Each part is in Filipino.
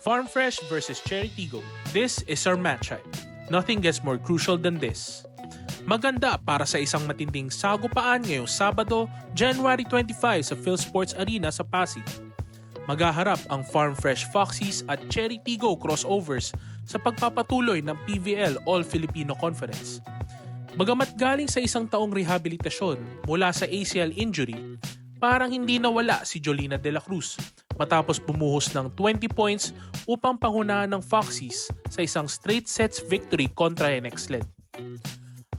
Farm Fresh versus Cherry Tigo. This is our match hype. Nothing gets more crucial than this. Maganda para sa isang matinding sagupaan ngayong Sabado, January 25 sa PhilSports Arena sa Pasig. Maghaharap ang Farm Fresh Foxies at Cherry Tigo crossovers sa pagpapatuloy ng PVL All-Filipino Conference. Bagamat galing sa isang taong rehabilitasyon mula sa ACL injury, parang hindi nawala si Jolina De La Cruz matapos bumuhos ng 20 points upang pangunahan ng Foxies sa isang straight sets victory kontra NXLED.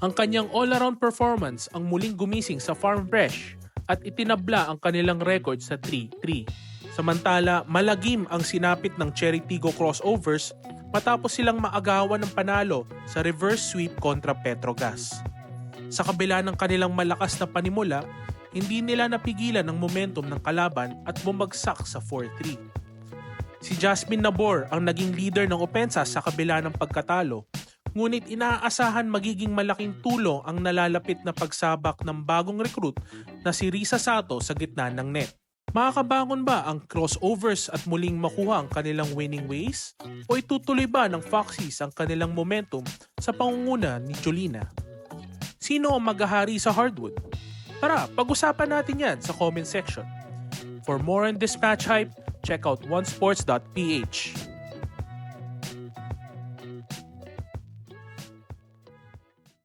Ang kanyang all-around performance ang muling gumising sa Farm Fresh at itinabla ang kanilang record sa 3-3. Samantala, malagim ang sinapit ng Cherry Tigo crossovers matapos silang maagawan ng panalo sa reverse sweep kontra Petrogas. Sa kabila ng kanilang malakas na panimula, hindi nila napigilan ang momentum ng kalaban at bumagsak sa 4-3. Si Jasmine Nabor ang naging leader ng opensa sa kabila ng pagkatalo, ngunit inaasahan magiging malaking tulong ang nalalapit na pagsabak ng bagong recruit na si Risa Sato sa gitna ng net. Makakabangon ba ang crossovers at muling makuha ang kanilang winning ways? O itutuloy ba ng Foxies ang kanilang momentum sa pangunguna ni Jolina? Sino ang maghahari sa hardwood? Tara, pag-usapan natin yan sa comment section. For more on this match hype, check out onesports.ph.